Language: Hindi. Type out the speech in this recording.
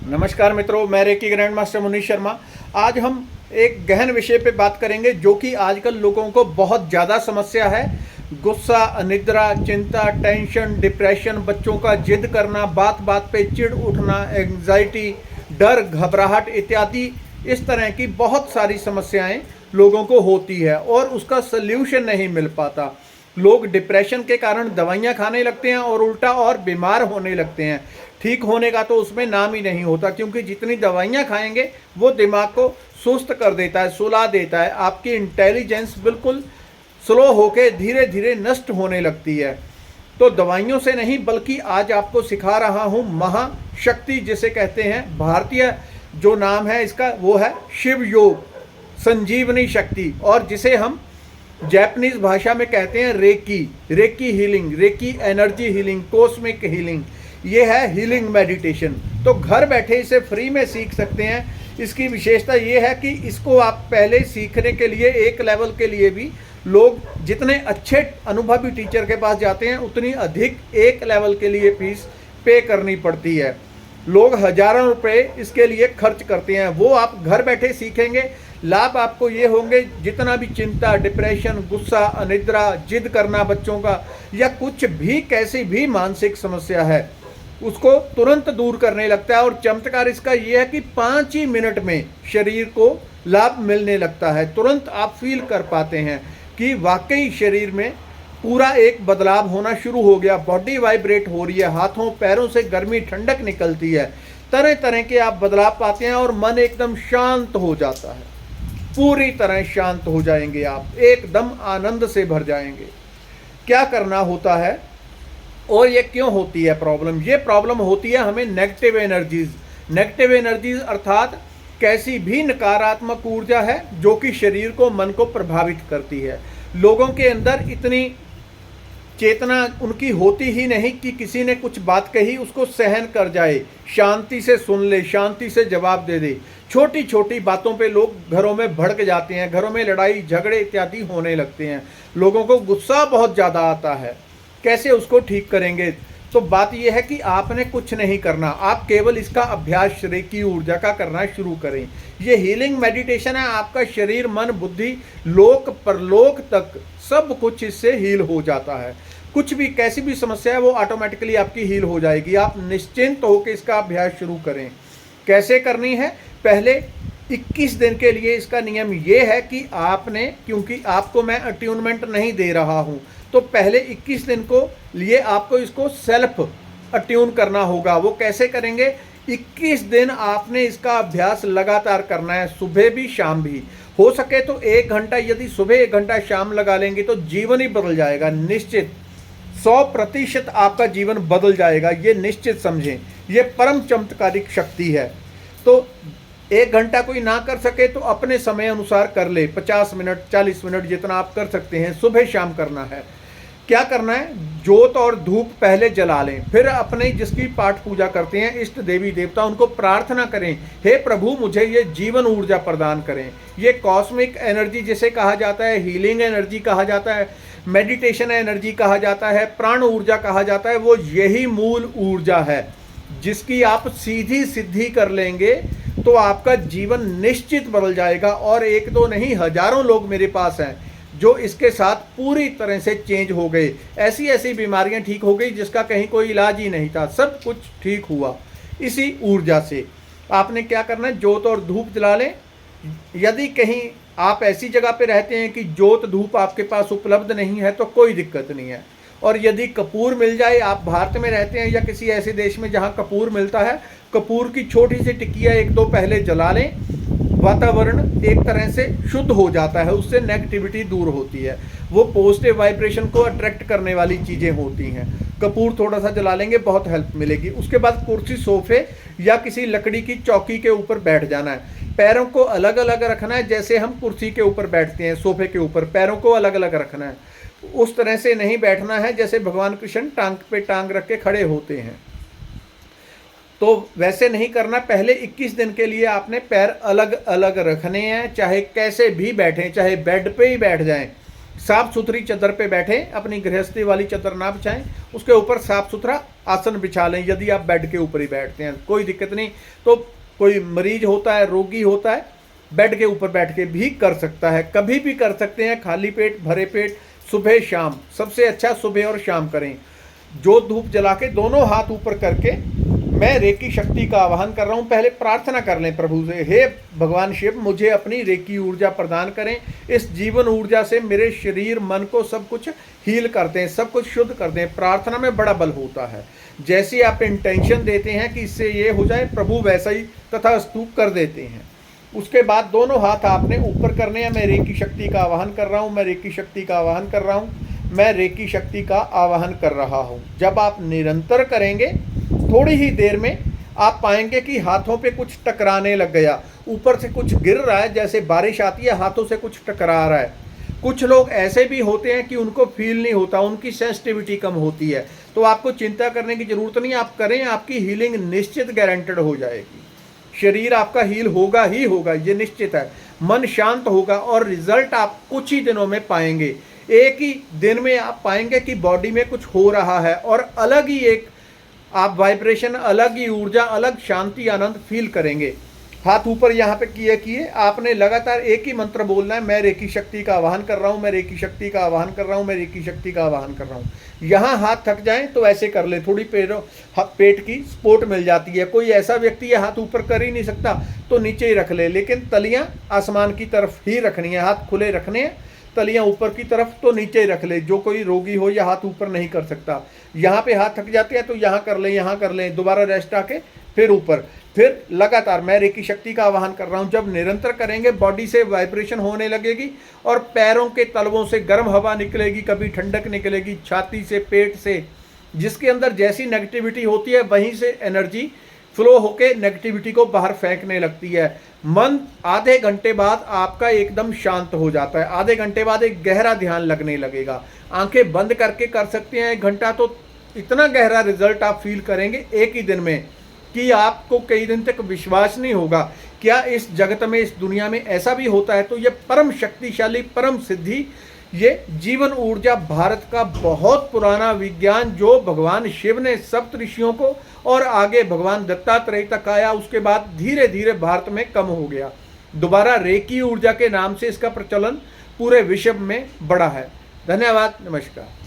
नमस्कार मित्रों, मैं reiki grand master Munish Sharma. आज हम एक गहन विषय पे बात करेंगे जो कि आजकल लोगों को बहुत ज़्यादा समस्या है। गुस्सा, अनिद्रा, चिंता, टेंशन, डिप्रेशन, बच्चों का जिद करना, बात बात पे चिढ़ उठना, एंग्जाइटी, डर, घबराहट इत्यादि इस तरह की बहुत सारी समस्याएं लोगों को होती है और उसका सल्यूशन नहीं मिल पाता। लोग डिप्रेशन के कारण दवाइयाँ खाने लगते हैं और उल्टा और बीमार होने लगते हैं। ठीक होने का तो उसमें नाम ही नहीं होता, क्योंकि जितनी दवाइयाँ खाएंगे वो दिमाग को सुस्त कर देता है, सुला देता है। आपकी इंटेलिजेंस बिल्कुल स्लो होके धीरे धीरे नष्ट होने लगती है। तो दवाइयों से नहीं, बल्कि आज आपको सिखा रहा हूँ महाशक्ति जिसे कहते हैं। भारतीय जो नाम है इसका वो है शिव योग, संजीवनी शक्ति, और जिसे हम जैपनीज भाषा में कहते हैं reiki, reiki healing, reiki energy healing, cosmic healing. ये है हीलिंग मेडिटेशन। तो घर बैठे इसे फ्री में सीख सकते हैं। इसकी विशेषता ये है कि इसको आप पहले सीखने के लिए एक लेवल के लिए भी लोग जितने अच्छे अनुभवी टीचर के पास जाते हैं उतनी अधिक एक लेवल के लिए फीस पे करनी पड़ती है। लोग हजारों रुपए इसके लिए खर्च करते हैं। वो आप घर बैठे सीखेंगे, लाभ आपको ये होंगे, जितना भी चिंता, डिप्रेशन, गुस्सा, अनिद्रा, जिद करना बच्चों का, या कुछ भी कैसी भी मानसिक समस्या है उसको तुरंत दूर करने लगता है। और चमत्कार इसका ये है कि 5 ही मिनट में शरीर को लाभ मिलने लगता है। तुरंत आप फील कर पाते हैं कि वाकई शरीर में पूरा एक बदलाव होना शुरू हो गया। बॉडी वाइब्रेट हो रही है, हाथों पैरों से गर्मी ठंडक निकलती है, तरह तरह के आप बदलाव पाते हैं और मन एकदम शांत हो जाता है। पूरी तरह शांत हो जाएंगे आप, एकदम आनंद से भर जाएंगे। क्या करना होता है और ये क्यों होती है प्रॉब्लम? ये प्रॉब्लम होती है हमें नेगेटिव एनर्जीज। नेगेटिव एनर्जीज अर्थात कैसी भी नकारात्मक ऊर्जा है जो कि शरीर को, मन को प्रभावित करती है। लोगों के अंदर इतनी चेतना उनकी होती ही नहीं कि किसी ने कुछ बात कही उसको सहन कर जाए, शांति से सुन ले, शांति से जवाब दे दे। छोटी छोटी बातों पे लोग घरों में भड़क जाते हैं, घरों में लड़ाई झगड़े इत्यादि होने लगते हैं। लोगों को गुस्सा बहुत ज़्यादा आता है। कैसे उसको ठीक करेंगे? तो बात यह है कि आपने कुछ नहीं करना, आप केवल इसका अभ्यास रेकी ऊर्जा का करना शुरू करें। ये हीलिंग मेडिटेशन है। आपका शरीर, मन, बुद्धि, लोक परलोक तक सब कुछ इससे हील हो जाता है। कुछ भी कैसी भी समस्या है वो ऑटोमेटिकली आपकी हील हो जाएगी। आप निश्चिंत होकर इसका अभ्यास शुरू करें। कैसे करनी है? पहले 21 दिन के लिए इसका नियम ये है कि आपने, क्योंकि आपको मैं अट्यूनमेंट नहीं दे रहा हूँ, तो पहले 21 दिन को लिए आपको इसको सेल्फ अट्यून करना होगा। वो कैसे करेंगे? 21 दिन आपने इसका अभ्यास लगातार करना है, सुबह भी शाम भी। हो सके तो 1 घंटा, यदि सुबह 1 घंटा, शाम लगा लेंगे तो जीवन ही बदल जाएगा। निश्चित 100% आपका जीवन बदल जाएगा, ये निश्चित समझें। ये परम चमत्कारिक शक्ति है। तो 1 घंटा कोई ना कर सके तो अपने समय अनुसार कर ले, 50 मिनट, 40 मिनट, जितना आप कर सकते हैं। सुबह शाम करना है। क्या करना है? जोत और धूप पहले जला लें। फिर अपने जिसकी पाठ पूजा करते हैं, इष्ट देवी देवता, उनको प्रार्थना करें, हे प्रभु मुझे ये जीवन ऊर्जा प्रदान करें। ये कॉस्मिक एनर्जी जिसे कहा जाता है, हीलिंग एनर्जी कहा जाता है, मेडिटेशन एनर्जी कहा जाता है, प्राण ऊर्जा कहा जाता है, वो यही मूल ऊर्जा है जिसकी आप सीधी सिद्धि कर लेंगे तो आपका जीवन निश्चित बदल जाएगा। और एक दो नहीं, हजारों लोग मेरे पास हैं जो इसके साथ पूरी तरह से चेंज हो गए। ऐसी ऐसी बीमारियां ठीक हो गई जिसका कहीं कोई इलाज ही नहीं था, सब कुछ ठीक हुआ इसी ऊर्जा से। आपने क्या करना है? जोत और धूप जला लें। यदि कहीं आप ऐसी जगह पे रहते हैं कि जोत धूप आपके पास उपलब्ध नहीं है तो कोई दिक्कत नहीं है। और यदि कपूर मिल जाए, आप भारत में रहते हैं या किसी ऐसे देश में जहां कपूर मिलता है, कपूर की छोटी सी टिकिया 1-2 पहले जला लें। वातावरण एक तरह से शुद्ध हो जाता है, उससे नेगेटिविटी दूर होती है। वो पॉजिटिव वाइब्रेशन को अट्रैक्ट करने वाली चीज़ें होती हैं। कपूर थोड़ा सा जला लेंगे, बहुत हेल्प मिलेगी। उसके बाद कुर्सी, सोफे या किसी लकड़ी की चौकी के ऊपर बैठ जाना है। पैरों को अलग अलग रखना है, जैसे हम कुर्सी के ऊपर बैठते हैं, सोफे के ऊपर पैरों को अलग अलग रखना है। उस तरह से नहीं बैठना है जैसे भगवान कृष्ण टांग पे टांग रख के खड़े होते हैं, तो वैसे नहीं करना। पहले 21 दिन के लिए आपने पैर अलग अलग रखने हैं, चाहे कैसे भी बैठें, चाहे बेड पे ही बैठ जाएं, साफ सुथरी चादर पे बैठें, अपनी गृहस्थी वाली चादर ना बिछाएं, उसके ऊपर साफ सुथरा आसन बिछा लें, यदि आप बेड के ऊपर ही बैठते हैं कोई दिक्कत नहीं। तो कोई मरीज होता है, रोगी होता है, बेड के ऊपर बैठ के भी कर सकता है, कभी भी कर सकते हैं, खाली पेट, भरे पेट, सुबह शाम। सबसे अच्छा सुबह और शाम करें। जोत धूप जला के दोनों हाथ ऊपर करके मैं रेकी शक्ति का आवाहन कर रहा हूं। पहले प्रार्थना कर लें प्रभु से, हे भगवान शिव, मुझे अपनी रेकी ऊर्जा प्रदान करें। इस जीवन ऊर्जा से मेरे शरीर मन को सब कुछ हील कर दें, सब कुछ शुद्ध कर दें। प्रार्थना में बड़ा बल होता है। जैसे आप इंटेंशन देते हैं कि इससे ये हो जाए, प्रभु वैसा ही तथास्तु कर देते हैं। उसके बाद दोनों हाथ आपने ऊपर करने हैं। मैं रेकी शक्ति का आवाहन कर रहा हूं, मैं रेकी शक्ति का आवाहन कर रहा हूं, मैं रेकी शक्ति का आवाहन कर रहा हूं। जब आप निरंतर करेंगे, थोड़ी ही देर में आप पाएंगे कि हाथों पे कुछ टकराने लग गया, ऊपर से कुछ गिर रहा है, जैसे बारिश आती है हाथों से कुछ टकरा रहा है। कुछ लोग ऐसे भी होते हैं कि उनको फील नहीं होता, उनकी सेंसिटिविटी कम होती है। तो आपको चिंता करने की जरूरत नहीं, आप करें, आपकी हीलिंग निश्चित गारंटेड हो जाएगी। शरीर आपका हील होगा ही होगा, ये निश्चित है। मन शांत होगा और रिजल्ट आप कुछ ही दिनों में पाएंगे। एक ही दिन में आप पाएंगे कि बॉडी में कुछ हो रहा है और अलग ही एक आप वाइब्रेशन, अलग ही ऊर्जा, अलग शांति, आनंद फील करेंगे। हाथ ऊपर यहाँ पे किए आपने लगातार एक ही मंत्र बोलना है, मैं रेकी शक्ति का आवाहन कर रहा हूँ, मैं रेकी शक्ति का आवाहन कर रहा हूँ, मैं रेकी शक्ति का आवाहन कर रहा हूँ। यहाँ हाथ थक जाएं तो ऐसे कर ले, थोड़ी पेट की सपोर्ट मिल जाती है। कोई ऐसा व्यक्ति है हाथ ऊपर कर ही नहीं सकता तो नीचे ही रख ले, लेकिन तलियाँ आसमान की तरफ ही रखनी है, हाथ खुले रखने हैं, तलियां ऊपर की तरफ तो नीचे ही रख ले। जो कोई रोगी हो या हाथ ऊपर नहीं कर सकता, यहाँ पे हाथ थक जाते हैं तो यहाँ कर लें, यहाँ कर लें, दोबारा रेस्ट आके फिर ऊपर, फिर लगातार मैं रेकी शक्ति का आवाहन कर रहा हूँ। जब निरंतर करेंगे बॉडी से वाइब्रेशन होने लगेगी और पैरों के तलवों से गर्म हवा निकलेगी, कभी ठंडक निकलेगी, छाती से, पेट से, जिसके अंदर जैसी नेगेटिविटी होती है वहीं से एनर्जी फ्लो होके नेगेटिविटी को बाहर फेंकने लगती है। मन आधे घंटे बाद आपका एकदम शांत हो जाता है, आधे घंटे बाद एक गहरा ध्यान लगने लगेगा। आंखें बंद करके कर सकते हैं 1 घंटा, तो इतना गहरा रिजल्ट आप फील करेंगे एक ही दिन में कि आपको कई दिन तक विश्वास नहीं होगा। क्या इस जगत में, इस दुनिया में ऐसा भी होता है? तो ये परम शक्तिशाली, परम सिद्धि, ये जीवन ऊर्जा भारत का बहुत पुराना विज्ञान, जो भगवान शिव ने सप्त ऋषियों को और आगे भगवान दत्तात्रेय तक आया, उसके बाद धीरे धीरे भारत में कम हो गया। दोबारा रेकी ऊर्जा के नाम से इसका प्रचलन पूरे विश्व में बढ़ा है। धन्यवाद, नमस्कार।